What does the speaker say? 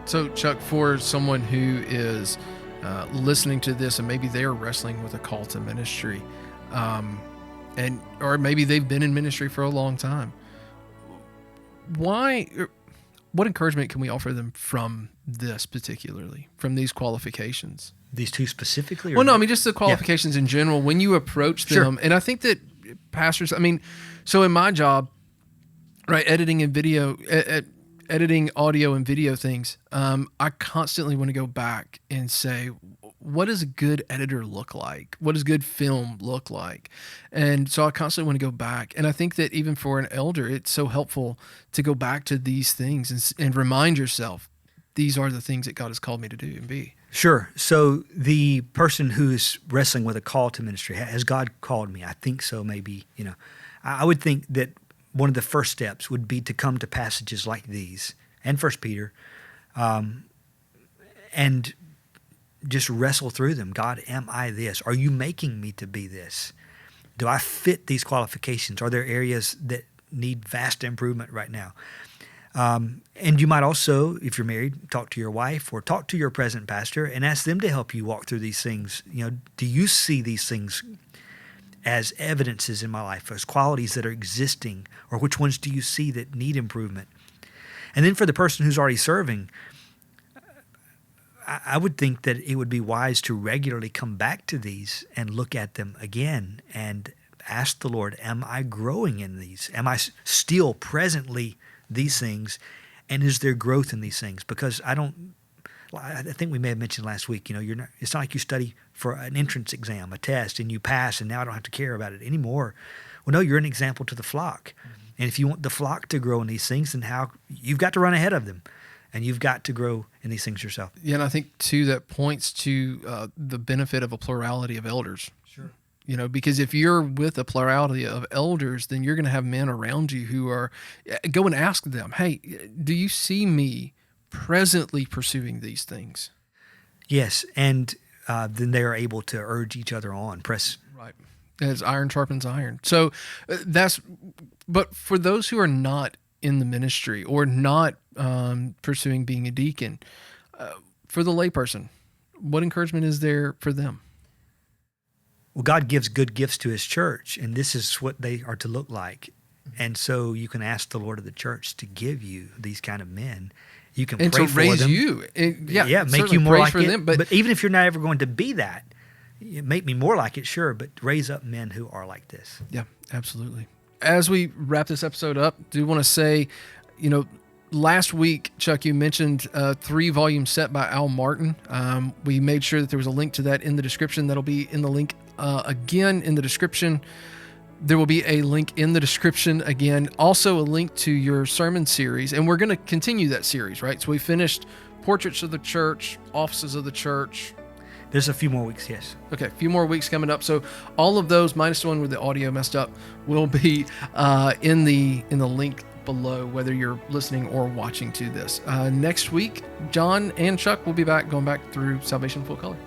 So, Chuck, for someone who is listening to this and maybe they're wrestling with a call to ministry, or maybe they've been in ministry for a long time, what encouragement can we offer them from this particularly, from these qualifications? These two specifically? Well, no, I mean, just the qualifications in general, when you approach them. Sure. And I think that pastors, I mean, so in my job, right, editing audio and video things, I constantly want to go back and say, what does a good editor look like? What does good film look like? And so I constantly want to go back. And I think that even for an elder, it's so helpful to go back to these things and remind yourself, these are the things that God has called me to do and be. Sure. So the person who is wrestling with a call to ministry, has God called me? I think so, maybe. I would think that one of the first steps would be to come to passages like these and 1 Peter, and just wrestle through them. God, am I this? Are you making me to be this? Do I fit these qualifications? Are there areas that need vast improvement right now? And you might also, if you're married, talk to your wife or talk to your present pastor and ask them to help you walk through these things. Do you see these things as evidences in my life, as qualities that are existing, or which ones do you see that need improvement? And then for the person who's already serving, I would think that it would be wise to regularly come back to these and look at them again and ask the Lord, am I growing in these? Am I still presently these things? And is there growth in these things? Because I think we may have mentioned last week, it's not like you study for an entrance exam, a test, and you pass, and now I don't have to care about it anymore. Well, no, you're an example to the flock. Mm-hmm. And if you want the flock to grow in these things, then you've got to run ahead of them. And you've got to grow in these things yourself. Yeah, and I think, too, that points to the benefit of a plurality of elders. Sure. Because if you're with a plurality of elders, then you're going to have men around you who are, go and ask them, hey, do you see me presently pursuing these things? Yes, and then they are able to urge each other on, press. Right, as iron sharpens iron. So but for those who are not in the ministry or not pursuing being a deacon, for the layperson, what encouragement is there for them? Well, God gives good gifts to his church, and this is what they are to look like. And so you can ask the Lord of the church to give you these kind of men. You can and pray to for raise them. you. Make you more like for it. them, but even if you're not ever going to be that, make me more like it, sure, but raise up men who are like this. Yeah, absolutely. As we wrap this episode up, do want to say, last week, Chuck, you mentioned a 3-volume set by Al Martin. We made sure that there was a link to that in the description. That'll be in the link again in the description. There will be a link in the description again. Also a link to your sermon series. And we're going to continue that series, right? So we finished Portraits of the Church, Offices of the Church. There's a few more weeks, yes. Okay, a few more weeks coming up. So all of those, minus the one where the audio messed up, will be in the link below, whether you're listening or watching to this. Next week, John and Chuck will be back, going back through Salvation Full Color.